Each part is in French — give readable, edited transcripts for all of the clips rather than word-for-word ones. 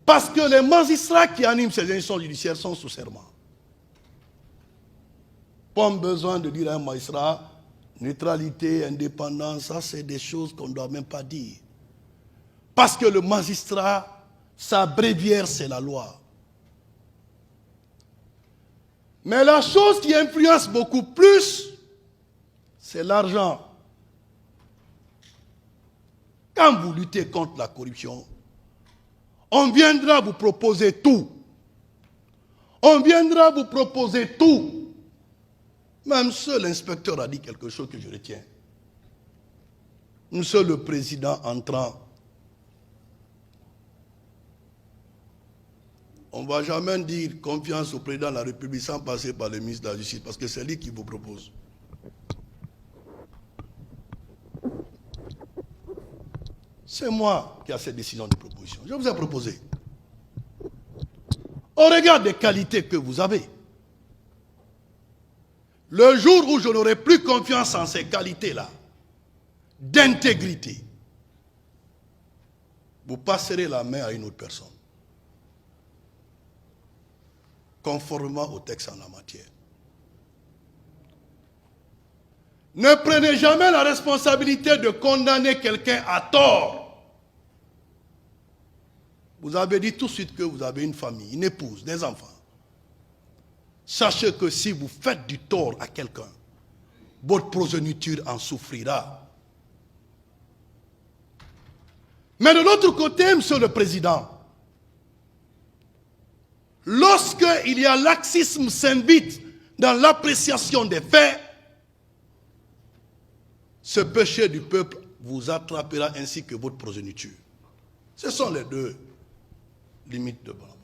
Parce que les magistrats qui animent ces institutions judiciaires sont sous serment. Pas besoin de dire à un magistrat, neutralité, indépendance, ça c'est des choses qu'on ne doit même pas dire. Parce que le magistrat, sa bréviaire, c'est la loi. Mais la chose qui influence beaucoup plus, c'est l'argent. Quand vous luttez contre la corruption, on viendra vous proposer tout. On viendra vous proposer tout. Même seul l'inspecteur a dit quelque chose que je retiens. Monsieur le président entrant, on ne va jamais dire confiance au président de la République sans passer par le ministre de la Justice, parce que c'est lui qui vous propose. C'est moi qui ai cette décision de proposition. Je vous ai proposé. Au regard des qualités que vous avez, le jour où je n'aurai plus confiance en ces qualités-là, d'intégrité, vous passerez la main à une autre personne, conformément au texte en la matière. Ne prenez jamais la responsabilité de condamner quelqu'un à tort. Vous avez dit tout de suite que vous avez une famille, une épouse, des enfants. Sachez que si vous faites du tort à quelqu'un, votre progéniture en souffrira. Mais de l'autre côté, Monsieur le Président, lorsqu'il y a laxisme s'invite dans l'appréciation des faits, ce péché du peuple vous attrapera ainsi que votre progéniture. Ce sont les deux limites de Bonaparte.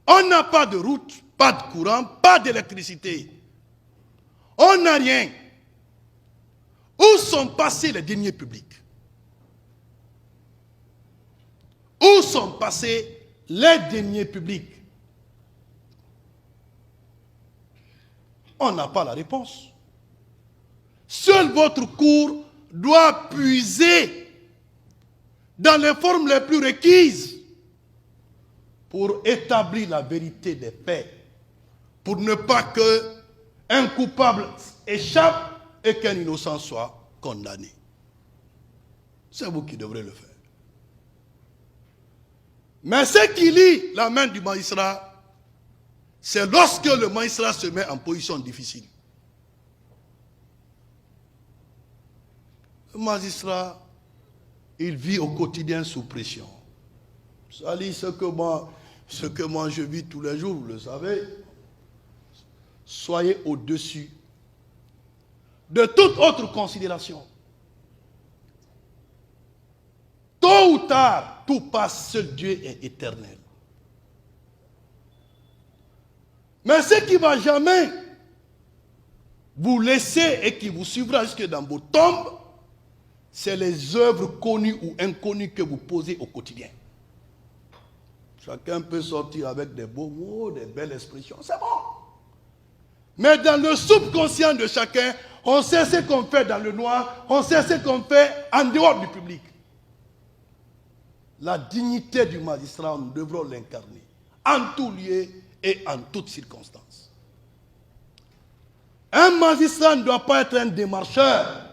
On n'a pas de route, pas de courant, pas d'électricité. On n'a rien. Où sont passés les deniers publics? Où sont passés les deniers publics? On n'a pas la réponse. Seule votre cour doit puiser dans les formes les plus requises pour établir la vérité des faits, pour ne pas qu'un coupable échappe et qu'un innocent soit condamné. C'est vous qui devrez le faire. Mais ce qui lie la main du magistrat, c'est lorsque le magistrat se met en position difficile. Le magistrat, il vit au quotidien sous pression. Ça dit ce que moi je vis tous les jours, vous le savez. Soyez au-dessus de toute autre considération. Tôt ou tard, tout passe, seul Dieu est éternel. Mais ce qui ne va jamais vous laisser et qui vous suivra jusque dans vos tombes, c'est les œuvres connues ou inconnues que vous posez au quotidien. Chacun peut sortir avec des beaux mots, des belles expressions, c'est bon. Mais dans le subconscient de chacun, on sait ce qu'on fait dans le noir, on sait ce qu'on fait en dehors du public. La dignité du magistrat, nous devrons l'incarner en tout lieu et en toutes circonstances. Un magistrat ne doit pas être un démarcheur.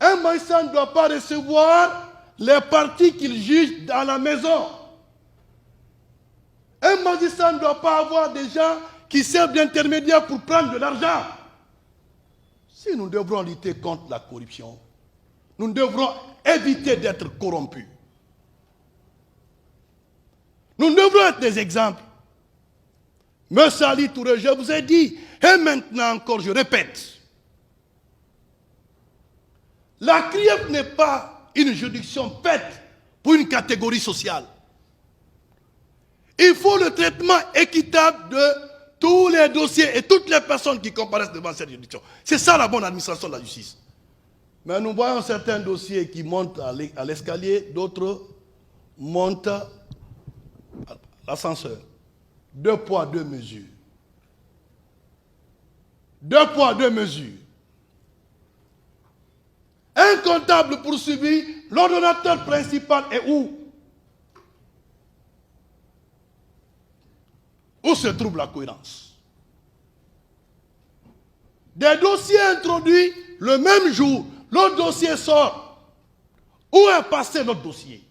Un magistrat ne doit pas recevoir les parties qu'il juge dans la maison. Un magistrat ne doit pas avoir des gens qui servent d'intermédiaires pour prendre de l'argent. Si nous devrons lutter contre la corruption, nous devrons éviter d'être corrompus. Nous devrons être des exemples. Monsieur Ali Touré, je vous ai dit, et maintenant encore je répète, la CRIEF n'est pas une juridiction faite pour une catégorie sociale. Il faut le traitement équitable de tous les dossiers et toutes les personnes qui comparaissent devant cette juridiction. C'est ça la bonne administration de la justice. Mais nous voyons certains dossiers qui montent à l'escalier, d'autres montent à l'ascenseur. 2 poids, 2 mesures. 2 poids, 2 mesures. Un comptable poursuivi, l'ordonnateur principal est où? Où se trouve la cohérence? Des dossiers introduits le même jour, l'autre dossier sort. Où est passé notre dossier?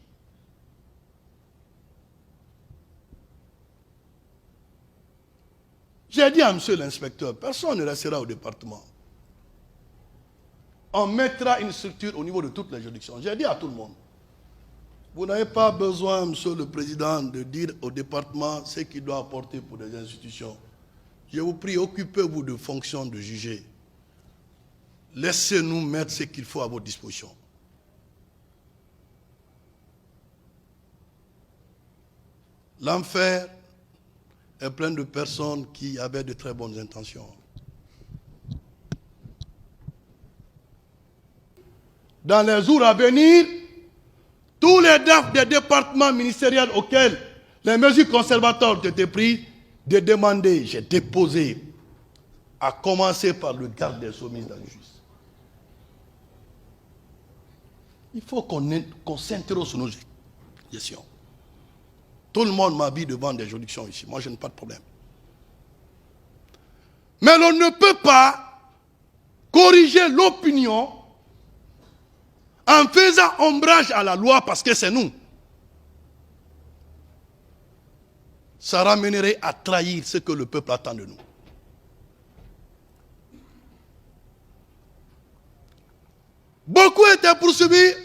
J'ai dit à monsieur l'inspecteur, personne ne restera au département. On mettra une structure au niveau de toutes les juridictions. J'ai dit à tout le monde, vous n'avez pas besoin, monsieur le président, de dire au département ce qu'il doit apporter pour des institutions. Je vous prie, occupez-vous de fonctions de juger. Laissez-nous mettre ce qu'il faut à votre disposition. L'enfer est plein de personnes qui avaient de très bonnes intentions. Dans les jours à venir, tous les DAF des départements ministériels auxquels les mesures conservatoires ont été prises, de demander, j'ai déposé, à commencer par le garde des Sceaux, ministre de la Justice. Il faut qu'on s'interroge sur nos gestions. Tout le monde m'habille devant des juridictions ici. Moi, je n'ai pas de problème. Mais on ne peut pas corriger l'opinion en faisant ombrage à la loi parce que c'est nous. Ça ramènerait à trahir ce que le peuple attend de nous. Beaucoup étaient poursuivis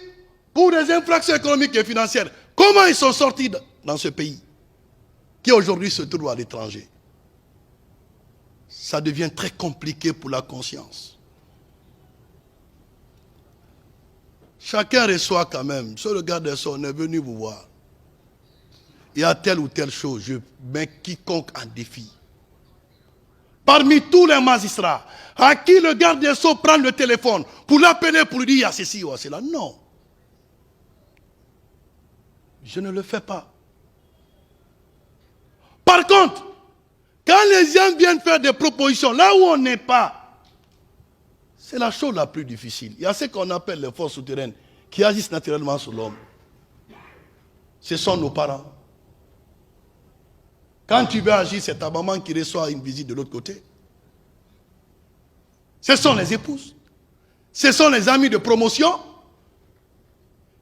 pour des infractions économiques et financières. Comment ils sont sortis dans ce pays qui aujourd'hui se trouve à l'étranger? Ça devient très compliqué pour la conscience. Chacun reçoit quand même. Monsieur le garde des Sceaux, on est venu vous voir. Il y a telle ou telle chose, je mets quiconque en défi. Parmi tous les magistrats, à qui le garde des Sceaux prend le téléphone pour l'appeler, pour lui dire il y a ceci ou à cela? Non. Je ne le fais pas. Par contre, quand les gens viennent faire des propositions, là où on n'est pas, c'est la chose la plus difficile. Il y a ce qu'on appelle les forces souterraines qui agissent naturellement sur l'homme. Ce sont nos parents. Quand tu veux agir, c'est ta maman qui reçoit une visite de l'autre côté. Ce sont les épouses. Ce sont les amis de promotion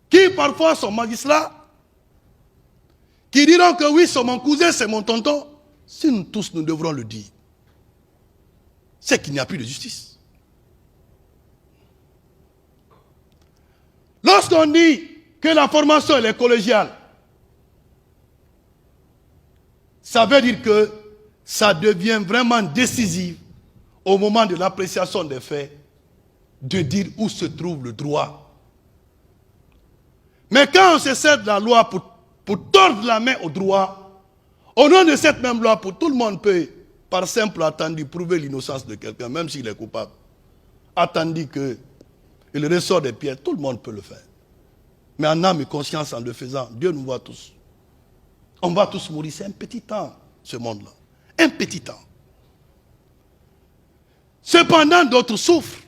qui parfois sont magistrats, qui diront que oui, c'est mon cousin, c'est mon tonton. Si nous tous, nous devrons le dire, c'est qu'il n'y a plus de justice. Lorsqu'on dit que la formation elle est collégiale, ça veut dire que ça devient vraiment décisif au moment de l'appréciation des faits de dire où se trouve le droit. Mais quand on se sert de la loi pour tordre la main au droit, au nom de cette même loi, tout le monde peut, par simple attendu, prouver l'innocence de quelqu'un, même s'il est coupable. Attendu qu'il ressort des pièces, tout le monde peut le faire. Mais en âme et conscience, en le faisant, Dieu nous voit tous. On va tous mourir. C'est un petit temps, ce monde-là. Un petit temps. Cependant, d'autres souffrent.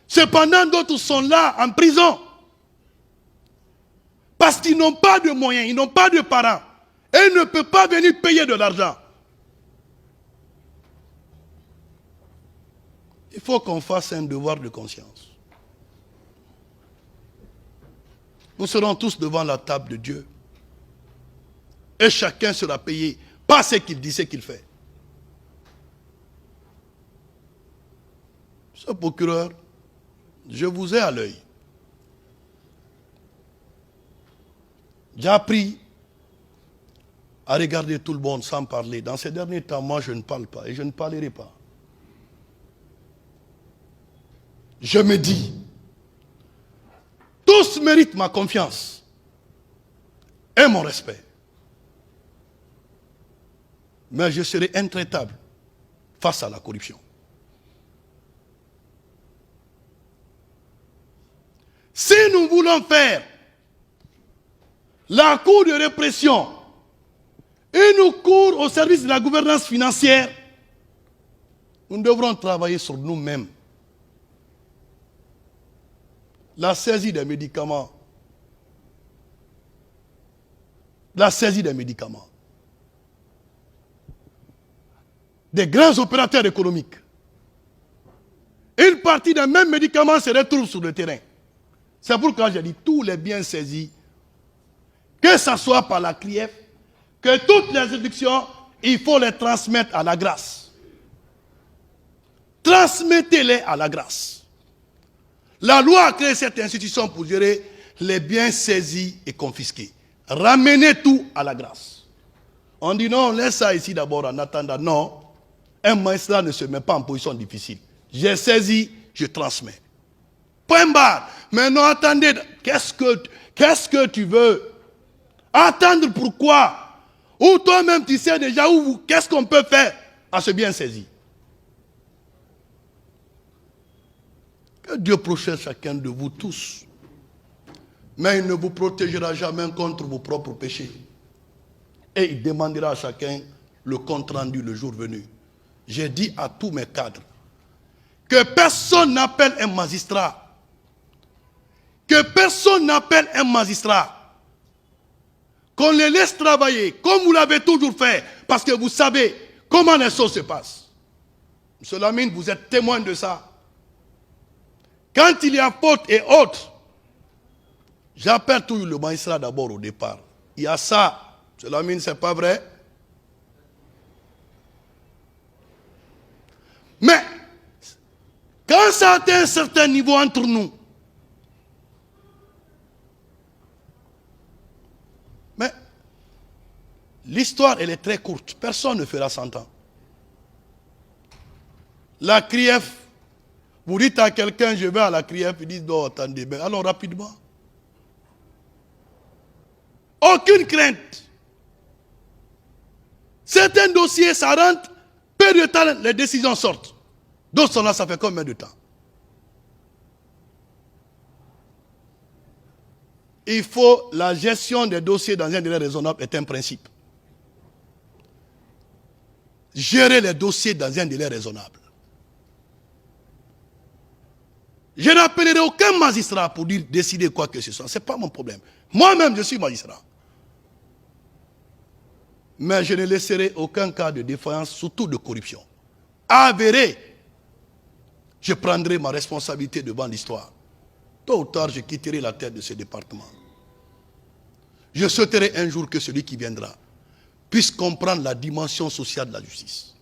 Cependant, d'autres sont là, en prison. Parce qu'ils n'ont pas de moyens, ils n'ont pas de parents. Et ils ne peuvent pas venir payer de l'argent. Il faut qu'on fasse un devoir de conscience. Nous serons tous devant la table de Dieu. Et chacun sera payé, pas ce qu'il dit, ce qu'il fait. Ce procureur, je vous ai à l'œil. J'ai appris à regarder tout le monde sans parler. Dans ces derniers temps, moi, je ne parle pas et je ne parlerai pas. Je me dis, tous méritent ma confiance et mon respect. Mais je serai intraitable face à la corruption. Si nous voulons faire la cour de répression une cour au service de la gouvernance financière, nous devrons travailler sur nous-mêmes. la saisie des médicaments. La saisie des médicaments. Des grands opérateurs économiques. Une partie des mêmes médicaments se retrouve sur le terrain. C'est pourquoi j'ai dit tous les biens saisis, que ce soit par la CRIEF, que toutes les réductions, il faut les transmettre à la grâce. Transmettez-les à la grâce. La loi a créé cette institution pour gérer les biens saisis et confisqués. Ramenez tout à la grâce. On dit non, laisse ça ici d'abord en attendant. Non, un magistrat ne se met pas en position difficile. J'ai saisi, je transmets. Point barre. Mais non, attendez, qu'est-ce que tu veux? Attendre pourquoi? Ou toi-même tu sais déjà qu'est-ce qu'on peut faire à ce bien saisi? Que Dieu protège chacun de vous tous. Mais il ne vous protégera jamais contre vos propres péchés. Et il demandera à chacun le compte rendu le jour venu. J'ai dit à tous mes cadres que personne n'appelle un magistrat. Que personne n'appelle un magistrat. Qu'on les laisse travailler comme vous l'avez toujours fait. Parce que vous savez comment les choses se passent. M. Lamine, vous êtes témoin de ça. Quand il y a faute et autres, j'appelle toujours le magistrat d'abord au départ. Il y a ça. M. Lamine, c'est pas vrai? Mais, quand ça atteint un certain niveau entre nous, mais l'histoire, elle est très courte. Personne ne fera 100 ans. La CRIEF, vous dites à quelqu'un, je vais à la CRIEF, il dit, non, attendez, mais allons rapidement. Aucune crainte. Certains dossiers, ça rentre, peu de temps, les décisions sortent. D'autres sont là, ça fait combien de temps? Il faut, la gestion des dossiers dans un délai raisonnable est un principe. Gérer les dossiers dans un délai raisonnable. Je n'appellerai aucun magistrat pour dire décider quoi que ce soit. Ce n'est pas mon problème. Moi-même, je suis magistrat. Mais je ne laisserai aucun cas de défaillance, surtout de corruption. Avéré, je prendrai ma responsabilité devant l'histoire. Tôt ou tard, je quitterai la tête de ce département. Je souhaiterai un jour que celui qui viendra puisse comprendre la dimension sociale de la justice.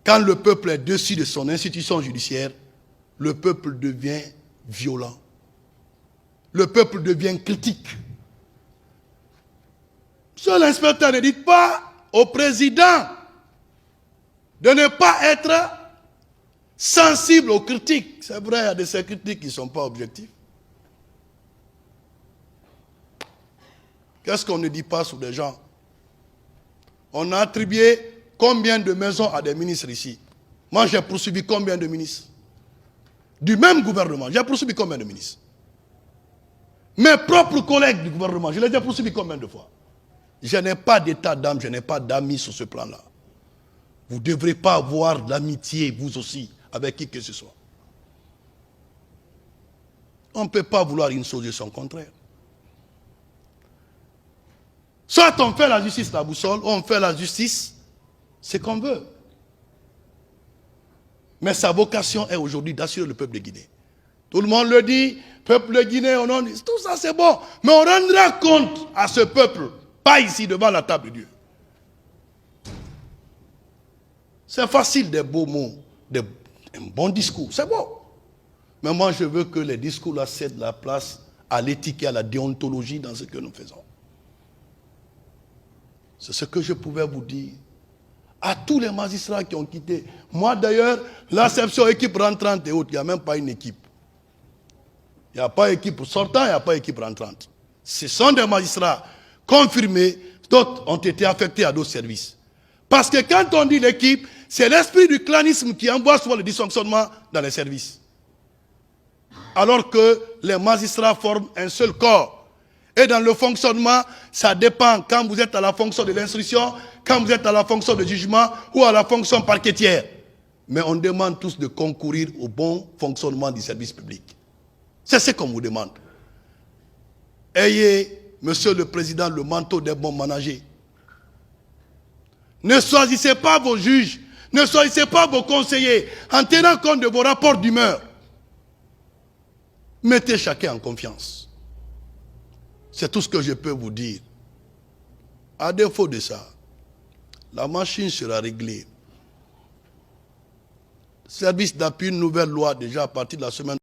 Quand le peuple est dessus de son institution judiciaire, le peuple devient violent. Le peuple devient critique. Monsieur l'inspecteur, ne dites pas au président de ne pas être sensible aux critiques. C'est vrai, il y a de ces critiques qui ne sont pas objectives. Qu'est-ce qu'on ne dit pas sur des gens? On a attribué combien de maisons à des ministres ici? Moi, j'ai poursuivi combien de ministres? Du même gouvernement, j'ai poursuivi combien de ministres? Mes propres collègues du gouvernement, je les ai poursuivis combien de fois? Je n'ai pas d'état d'âme, je n'ai pas d'amis sur ce plan-là. Vous ne devrez pas avoir d'amitié, vous aussi, avec qui que ce soit. On ne peut pas vouloir une chose de son contraire. Soit on fait la justice la boussole, ou on fait la justice, c'est qu'on veut. Mais sa vocation est aujourd'hui d'assurer le peuple de Guinée. Tout le monde le dit, peuple de Guinée, tout ça c'est bon. Mais on rendra compte à ce peuple, pas ici devant la table de Dieu. C'est facile des beaux mots, un bon discours, c'est bon. Mais moi je veux que les discours là cèdent la place à l'éthique et à la déontologie dans ce que nous faisons. C'est ce que je pouvais vous dire. À tous les magistrats qui ont quitté. Moi d'ailleurs, l'acception équipe rentrante et autres, il n'y a même pas une équipe. Il n'y a pas équipe sortant, il n'y a pas équipe rentrante. Ce sont des magistrats confirmés, d'autres ont été affectés à d'autres services. Parce que quand on dit l'équipe, c'est l'esprit du clanisme qui envoie souvent le dysfonctionnement dans les services. Alors que les magistrats forment un seul corps. Et dans le fonctionnement, ça dépend quand vous êtes à la fonction de l'instruction, quand vous êtes à la fonction de jugement ou à la fonction parquetière. Mais on demande tous de concourir au bon fonctionnement du service public. C'est ce qu'on vous demande. Ayez, Monsieur le Président, le manteau des bons managers. Ne choisissez pas vos juges, ne choisissez pas vos conseillers en tenant compte de vos rapports d'humeur. Mettez chacun en confiance. C'est tout ce que je peux vous dire. À défaut de ça, la machine sera réglée. Service d'appui, une nouvelle loi déjà à partir de la semaine